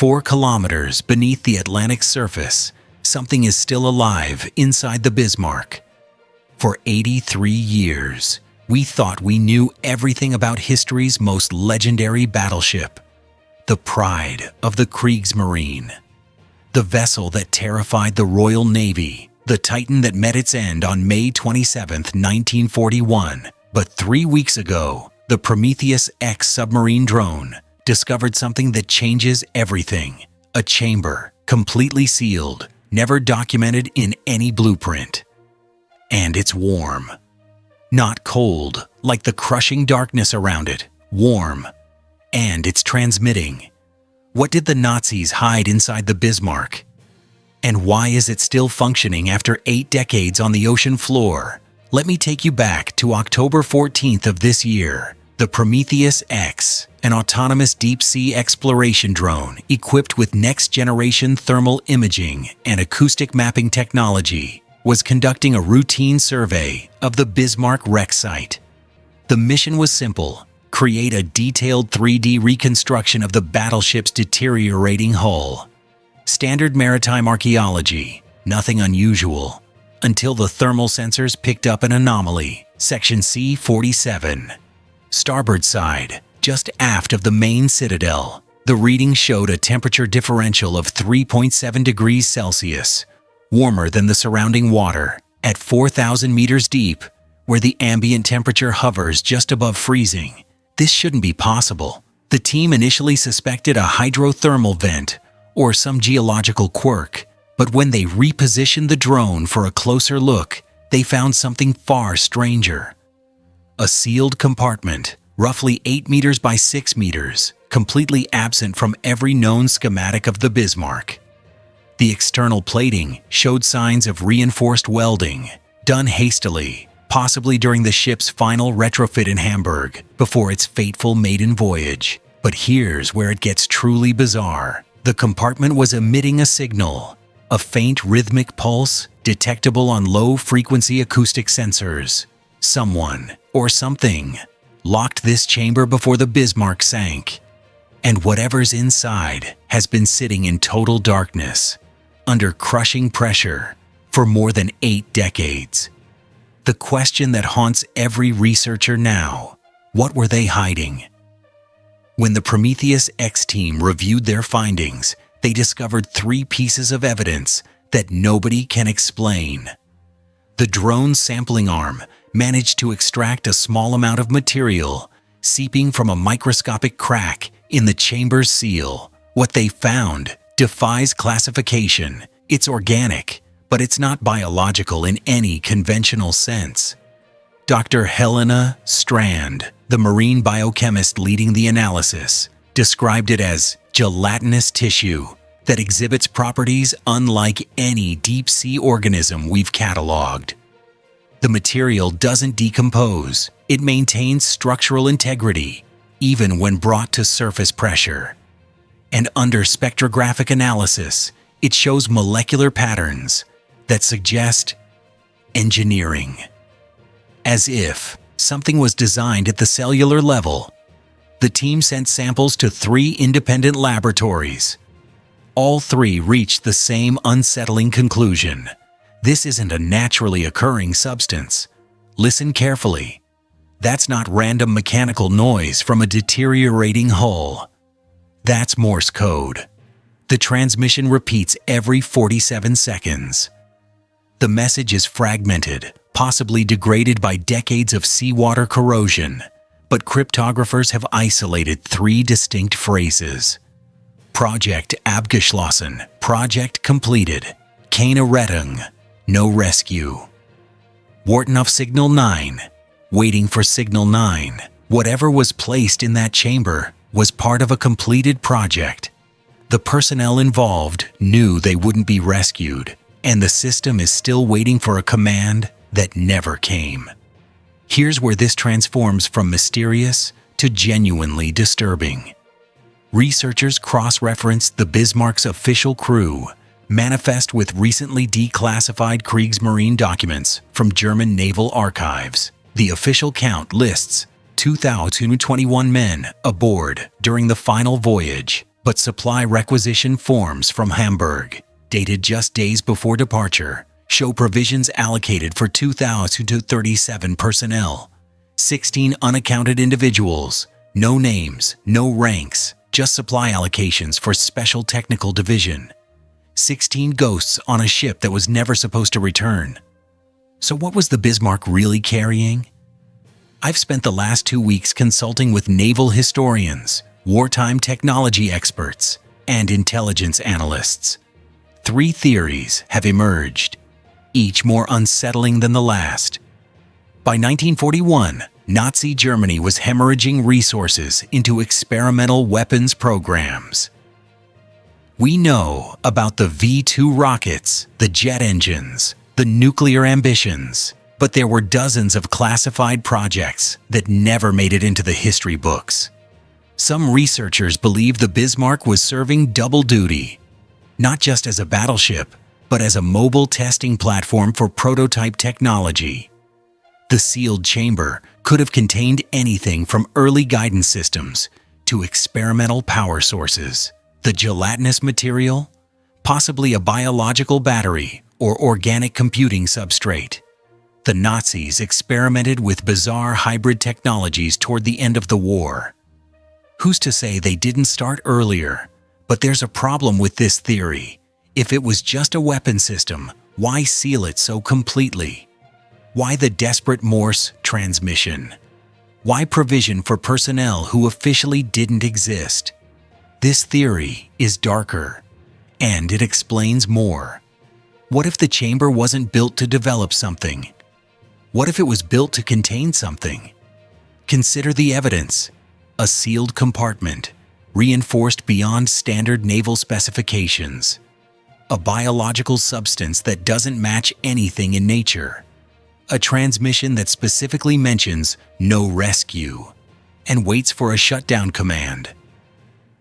4 kilometers beneath the Atlantic surface, something is still alive inside the Bismarck. For 83 years, we thought we knew everything about history's most legendary battleship, the pride of the Kriegsmarine. The vessel that terrified the Royal Navy, the Titan that met its end on May 27, 1941. But 3 weeks ago, the Prometheus X submarine drone discovered something that changes everything. A chamber, completely sealed, never documented in any blueprint. And it's warm. Not cold, like the crushing darkness around it. Warm. And it's transmitting. What did the Nazis hide inside the Bismarck? And why is it still functioning after 8 decades on the ocean floor? Let me take you back to October 14th of this year. The Prometheus X, an autonomous deep-sea exploration drone equipped with next-generation thermal imaging and acoustic mapping technology, was conducting a routine survey of the Bismarck wreck site. The mission was simple: create a detailed 3D reconstruction of the battleship's deteriorating hull. Standard maritime archaeology, nothing unusual, until the thermal sensors picked up an anomaly. Section C47. Starboard side, just aft of the main citadel, the reading showed a temperature differential of 3.7 degrees Celsius, warmer than the surrounding water, at 4,000 meters deep, where the ambient temperature hovers just above freezing. This shouldn't be possible. The team initially suspected a hydrothermal vent or some geological quirk, but when they repositioned the drone for a closer look, they found something far stranger. A sealed compartment, roughly 8 meters by 6 meters, completely absent from every known schematic of the Bismarck. The external plating showed signs of reinforced welding, done hastily, possibly during the ship's final retrofit in Hamburg before its fateful maiden voyage. But here's where it gets truly bizarre. The compartment was emitting a signal, a faint rhythmic pulse detectable on low-frequency acoustic sensors. Someone, or something, locked this chamber before the Bismarck sank. And whatever's inside has been sitting in total darkness, under crushing pressure, for more than 8 decades. The question that haunts every researcher now: what were they hiding? When the Prometheus X team reviewed their findings, they discovered 3 pieces of evidence that nobody can explain. The drone sampling arm managed to extract a small amount of material, seeping from a microscopic crack in the chamber's seal. What they found defies classification. It's organic, but it's not biological in any conventional sense. Dr. Helena Strand, the marine biochemist leading the analysis, described it as gelatinous tissue that exhibits properties unlike any deep-sea organism we've cataloged. The material doesn't decompose. It maintains structural integrity, even when brought to surface pressure. And under spectrographic analysis, it shows molecular patterns that suggest engineering. As if something was designed at the cellular level. The team sent samples to 3 independent laboratories. All 3 reached the same unsettling conclusion. This isn't a naturally occurring substance. Listen carefully. That's not random mechanical noise from a deteriorating hull. That's Morse code. The transmission repeats every 47 seconds. The message is fragmented, possibly degraded by decades of seawater corrosion, but cryptographers have isolated 3 distinct phrases. Project abgeschlossen, project completed. Keine Rettung, no rescue. Warten auf Signal 9, waiting for Signal 9. Whatever was placed in that chamber was part of a completed project. The personnel involved knew they wouldn't be rescued, and the system is still waiting for a command that never came. Here's where this transforms from mysterious to genuinely disturbing. Researchers cross-referenced the Bismarck's official crew, manifest with recently declassified Kriegsmarine documents from German naval archives. The official count lists 2,021 men aboard during the final voyage, But supply requisition forms from Hamburg, dated just days before departure, show provisions allocated for 2,037 personnel, 16 unaccounted individuals, no names, no ranks, just supply allocations for special technical division. 16 ghosts on a ship that was never supposed to return. So what was the Bismarck really carrying? I've spent the last 2 weeks consulting with naval historians, wartime technology experts, and intelligence analysts. 3 theories have emerged, each more unsettling than the last. By 1941, Nazi Germany was hemorrhaging resources into experimental weapons programs. We know about the V-2 rockets, the jet engines, the nuclear ambitions, but there were dozens of classified projects that never made it into the history books. Some researchers believe the Bismarck was serving double duty, not just as a battleship, but as a mobile testing platform for prototype technology. The sealed chamber could have contained anything from early guidance systems to experimental power sources. The gelatinous material, possibly a biological battery or organic computing substrate. The Nazis experimented with bizarre hybrid technologies toward the end of the war. Who's to say they didn't start earlier? But there's a problem with this theory. If it was just a weapon system, why seal it so completely? Why the desperate Morse transmission? Why provision for personnel who officially didn't exist? This theory is darker, and it explains more. What if the chamber wasn't built to develop something? What if it was built to contain something? Consider the evidence. A sealed compartment, reinforced beyond standard naval specifications. A biological substance that doesn't match anything in nature. A transmission that specifically mentions no rescue and waits for a shutdown command.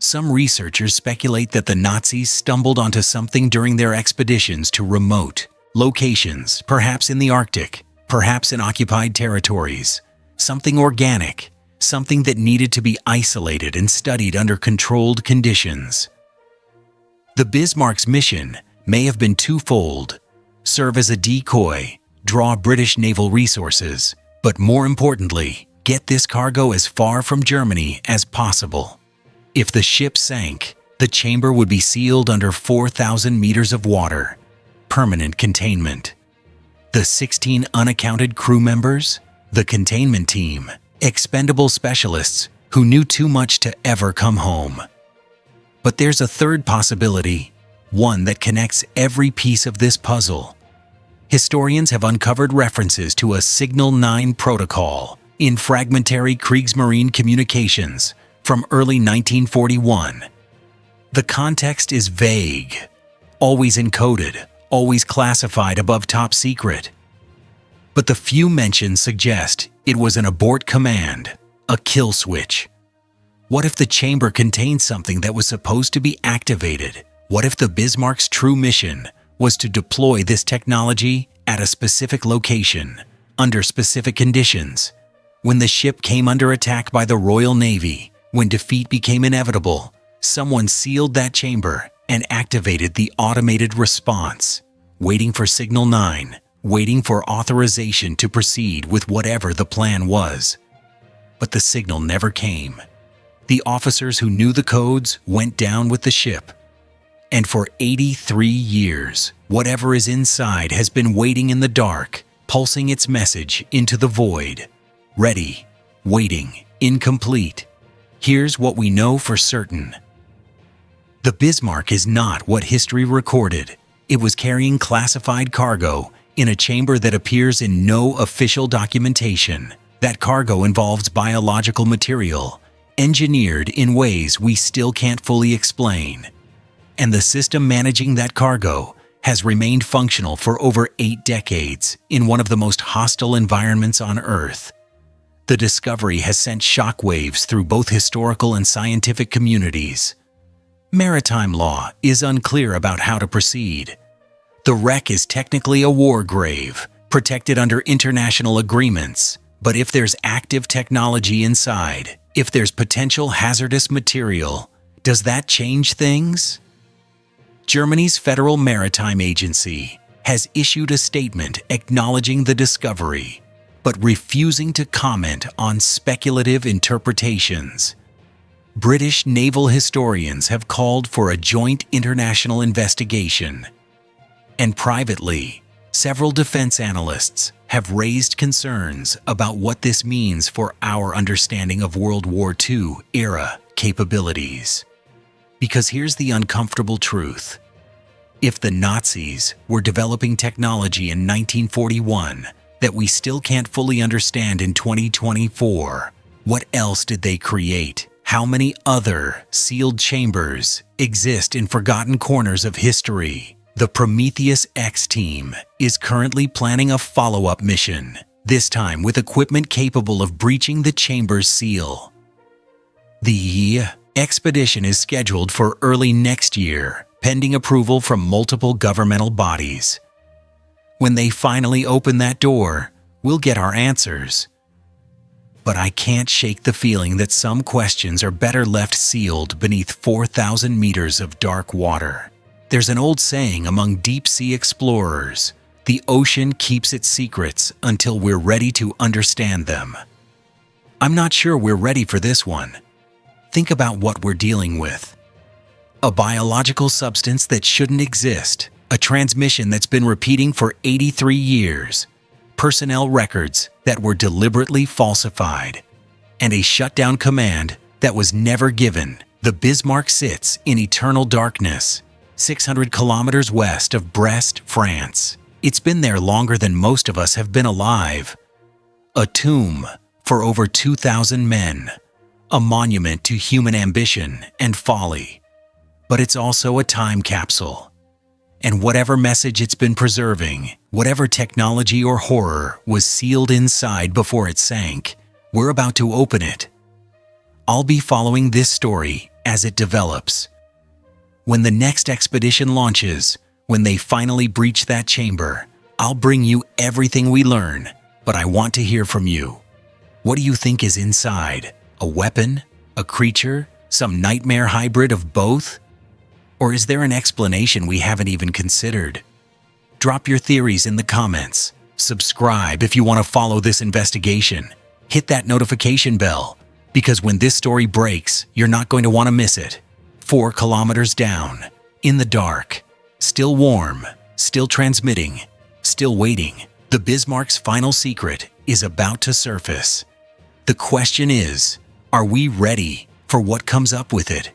Some researchers speculate that the Nazis stumbled onto something during their expeditions to remote locations, perhaps in the Arctic, perhaps in occupied territories. Something organic, something that needed to be isolated and studied under controlled conditions. The Bismarck's mission may have been twofold: serve as a decoy, draw British naval resources, but more importantly, get this cargo as far from Germany as possible. If the ship sank, the chamber would be sealed under 4,000 meters of water, permanent containment. The 16 unaccounted crew members, the containment team, expendable specialists who knew too much to ever come home. But there's a third possibility, one that connects every piece of this puzzle. Historians have uncovered references to a Signal 9 protocol in fragmentary Kriegsmarine communications from early 1941. The context is vague, always encoded, always classified above top secret. But the few mentions suggest it was an abort command, a kill switch. What if the chamber contained something that was supposed to be activated? What if the Bismarck's true mission was to deploy this technology at a specific location, under specific conditions? When the ship came under attack by the Royal Navy, when defeat became inevitable, someone sealed that chamber and activated the automated response, waiting for Signal 9, waiting for authorization to proceed with whatever the plan was. But the signal never came. The officers who knew the codes went down with the ship. And for 83 years, whatever is inside has been waiting in the dark, pulsing its message into the void. Ready, waiting, incomplete. Here's what we know for certain. The Bismarck is not what history recorded. It was carrying classified cargo in a chamber that appears in no official documentation. That cargo involves biological material, engineered in ways we still can't fully explain. And the system managing that cargo has remained functional for over 8 decades in one of the most hostile environments on Earth. The discovery has sent shockwaves through both historical and scientific communities. Maritime law is unclear about how to proceed. The wreck is technically a war grave, protected under international agreements. But if there's active technology inside, if there's potential hazardous material, Does that change things? Germany's Federal Maritime Agency has issued a statement acknowledging the discovery, but refusing to comment on speculative interpretations. British naval historians have called for a joint international investigation. And privately, several defense analysts have raised concerns about what this means for our understanding of World War II-era capabilities. Because here's the uncomfortable truth. If the Nazis were developing technology in 1941 that we still can't fully understand in 2024, what else did they create? How many other sealed chambers exist in forgotten corners of history? The Prometheus X team is currently planning a follow-up mission, this time with equipment capable of breaching the chamber's seal. The expedition is scheduled for early next year, pending approval from multiple governmental bodies. When they finally open that door, we'll get our answers. But I can't shake the feeling that some questions are better left sealed beneath 4,000 meters of dark water. There's an old saying among deep-sea explorers, the ocean keeps its secrets until we're ready to understand them. I'm not sure we're ready for this one. Think about what we're dealing with. A biological substance that shouldn't exist, a transmission that's been repeating for 83 years, personnel records that were deliberately falsified, and a shutdown command that was never given. The Bismarck sits in eternal darkness, 600 kilometers west of Brest, France. It's been there longer than most of us have been alive. A tomb for over 2,000 men, a monument to human ambition and folly. But it's also a time capsule. And whatever message it's been preserving, whatever technology or horror was sealed inside before it sank, we're about to open it. I'll be following this story as it develops. When the next expedition launches, when they finally breach that chamber, I'll bring you everything we learn, but I want to hear from you. What do you think is inside? A weapon? A creature? Some nightmare hybrid of both? Or is there an explanation we haven't even considered? Drop your theories in the comments. Subscribe if you want to follow this investigation. Hit that notification bell, because when this story breaks, you're not going to want to miss it. 4 kilometers down, in the dark, still warm, still transmitting, still waiting, the Bismarck's final secret is about to surface. The question is, are we ready for what comes up with it?